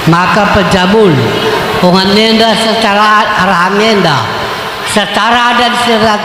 maka pejabul unganenda secara arahangenda secara dan secara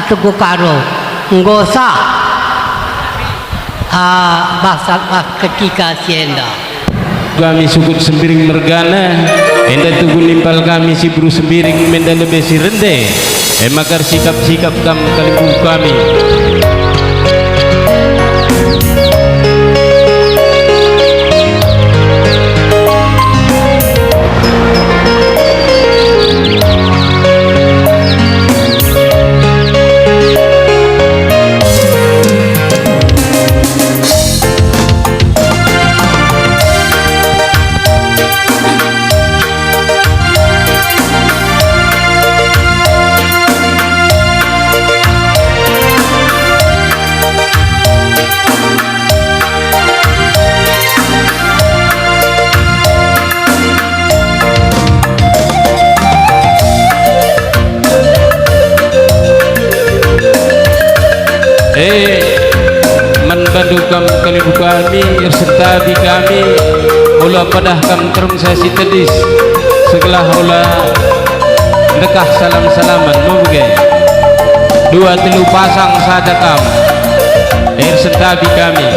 tuku karo ngosa bahasa ketika sienda kami sukut sembiring mergana enda tugu nimpal kami si buru sembiring menda lebih si rende makar sikap-sikap kalibu kami mandukam kalibu kami serta di kami ulah padah kam terung sesi tedis segala ulah dekah salam-salaman muge dua telu pasang saja kam serta di kami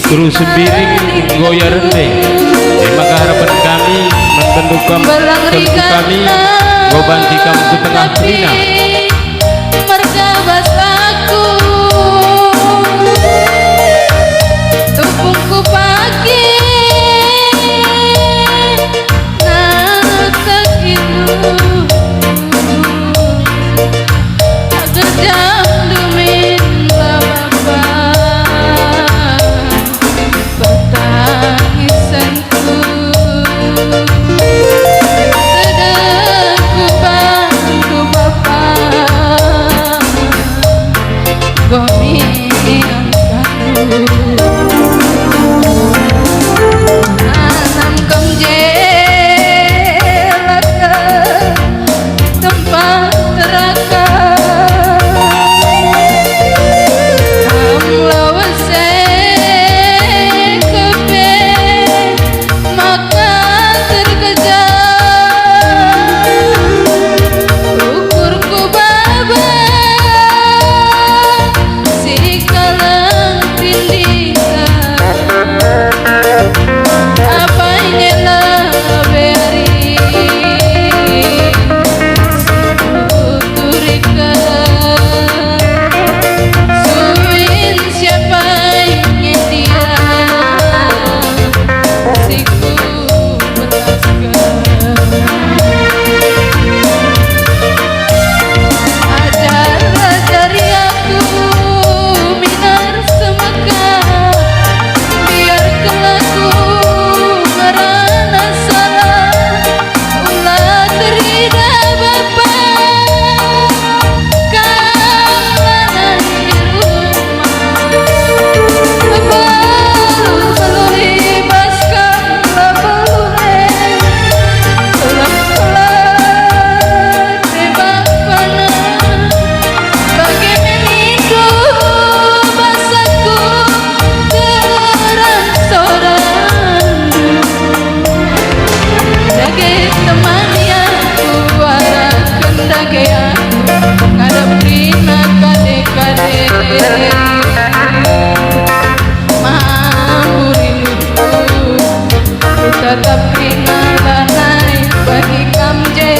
terus sembiring goyar rende maka harapan kami membendukam kalibu kami gobanti kamu ke tengah pelina mergabas aku tupungku pagi natak itu agar jam dumin bababa batangisanku sedekku bantu bapak gomiangkanku anam kamjelaka tempat neraka kam lawase kepe maka terkejar ukurku baba si kalang tindika apa ini lah beri tuturika suin siapa ingin dia siku betaskan ajar-ajari aku minar semaka biar kelaku merana salah ulah terida bapa kalana di rumah baru libaskan labure kelak-kelak tebak panah bagi meniku basaku keran sorandu dage teman yang kuarakan dage aku ngadap rina kade-kade mau rinduku ku tetap rina lanai bagi kamje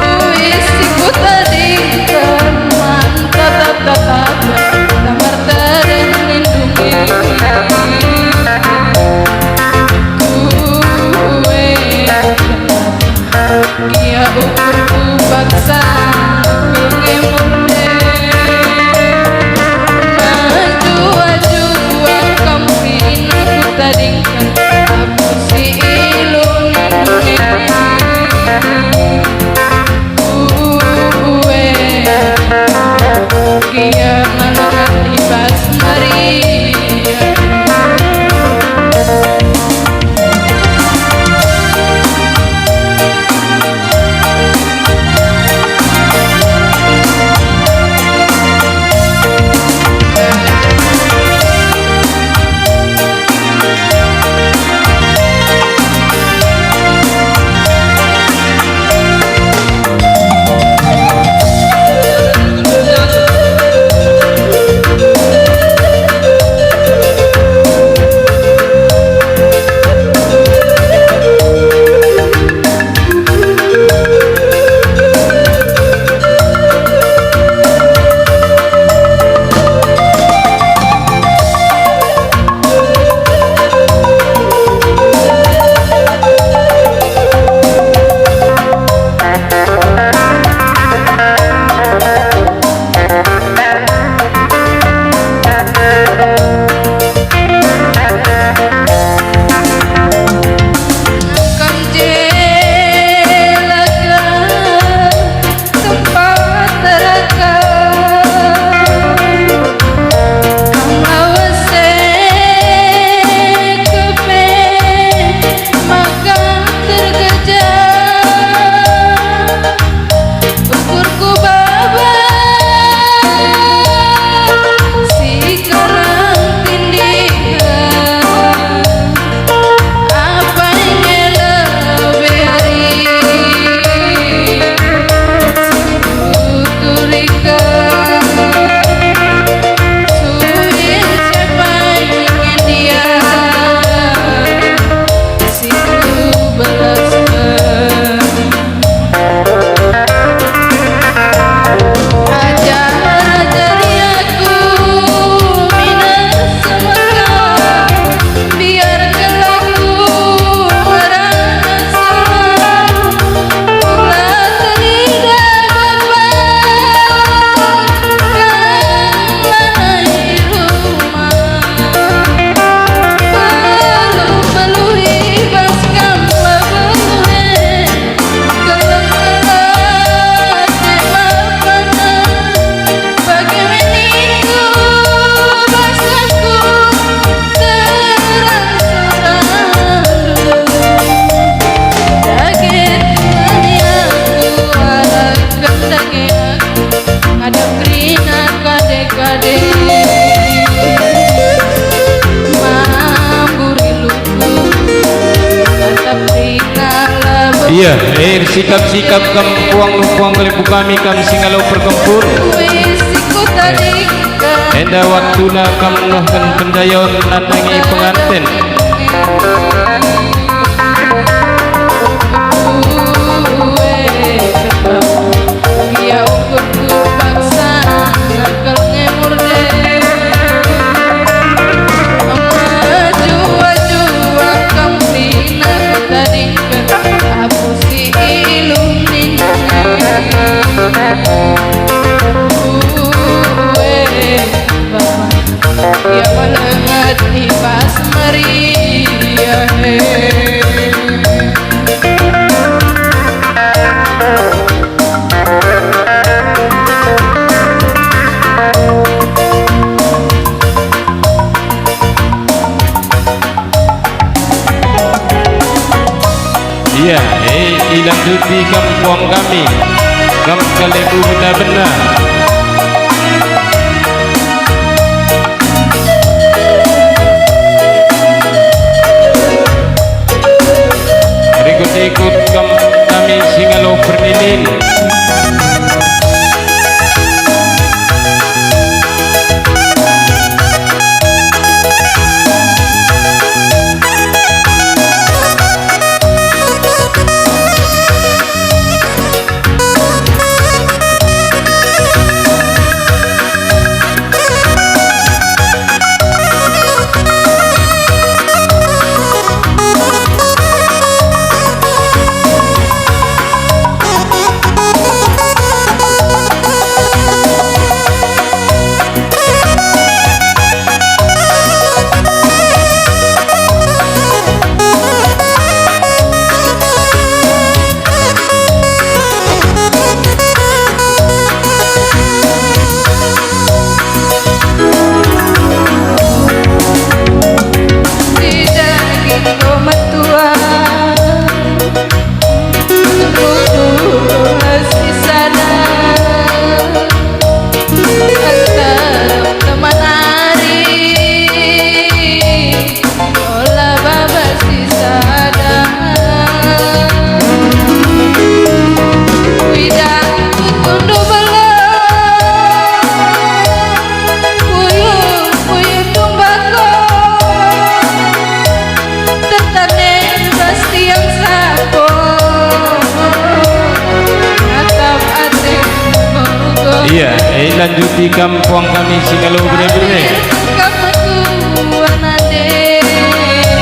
puisiku tadi teman tetap damar terlindungi kue ia ukurku baksa mengemurde maju-maju buat kampin aku tadingkan aku si ilun dunia Iya, sikap-sikap kam puang kalibu kami kam singalau perkempur. wis ikut tadingkan Enda waktuna kam nuhkan pendayon nanangi pengantin. ya ukur ku paksa nakal ngemur deh jua kampina ku tadingkan hapusi ilumin ya walengat ibas Maria Iya, dilanjuti kampung kami kam kalibu benar-benar. Ikut kami singalau pernilin. Iya, lanjuti kampung kami singalau benar-benar.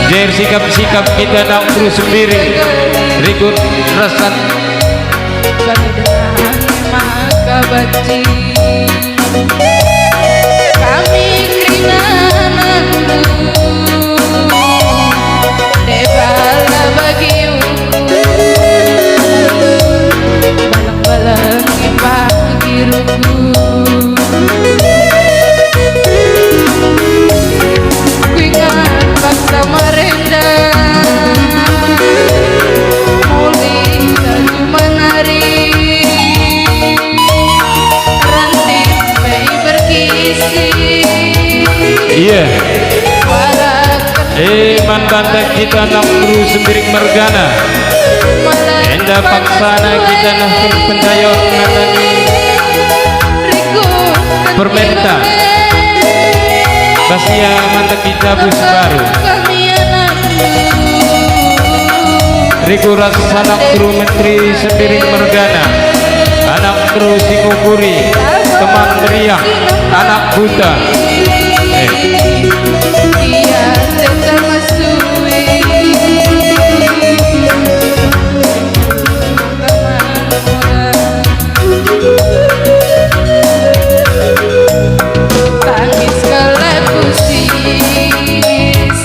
Jer sikap-sikap kita nak terus sendiri. Berikut rasan maka baci kami kerinanandu debala bagi balang-balang pagi ruku kuingat paksa merendam muli laju menari ranting bayi berkisi iya. warakan Mandanda kita nak terus sendiri mergana. Enda paksana kita nak pendayon nanani permenta. Basia mantap kita bus baru. Riku rasa anak kru menteri sendiri mergana. Anak kru singukuri teman meriah anak buta. Iya tetap masui tangis kalaku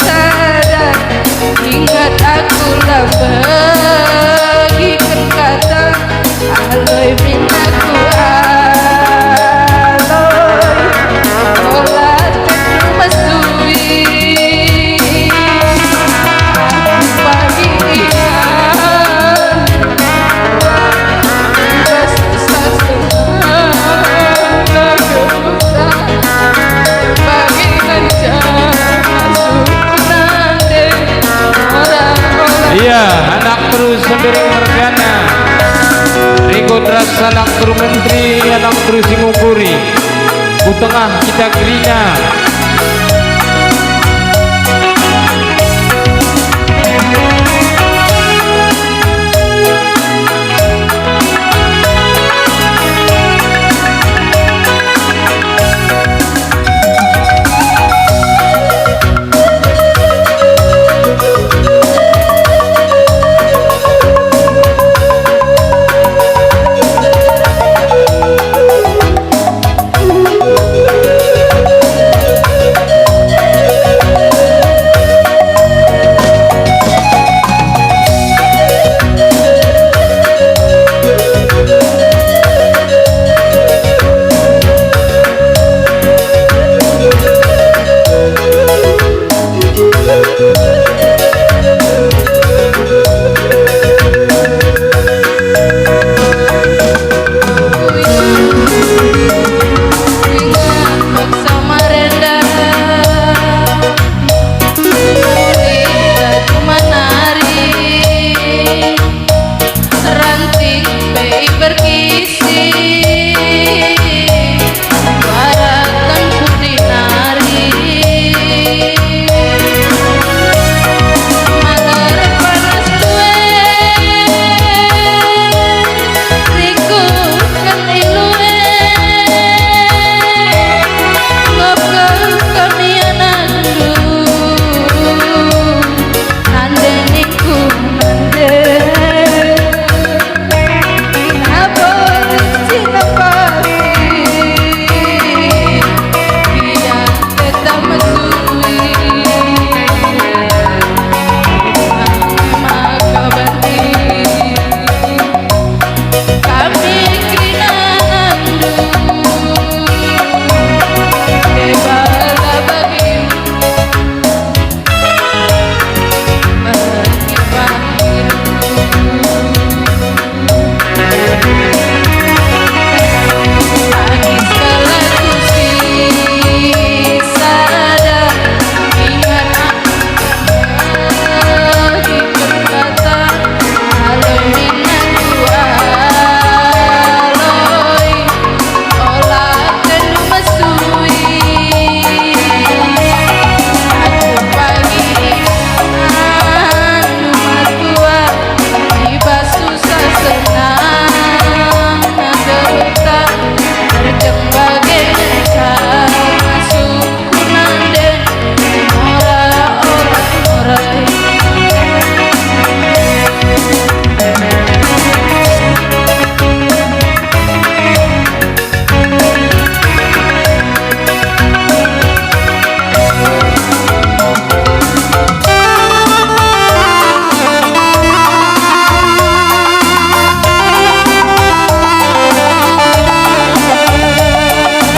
sadar ingat aku lah bagikan kata aloi mintaku aloi olah tetap masui Putra sanak turu menteri anak turu singukuri ku tengah kita gerina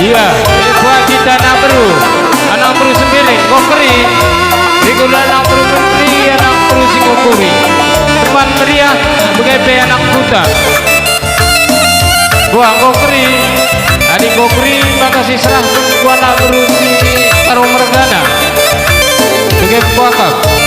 iya buat kita anak beru sembilan kokeri dikulah anak beru menteri anak beru singukuri teman meriah begitu anak buta buang kokeri adik kokeri makasih serah buat anak beru si taruh mergana begitu kuakak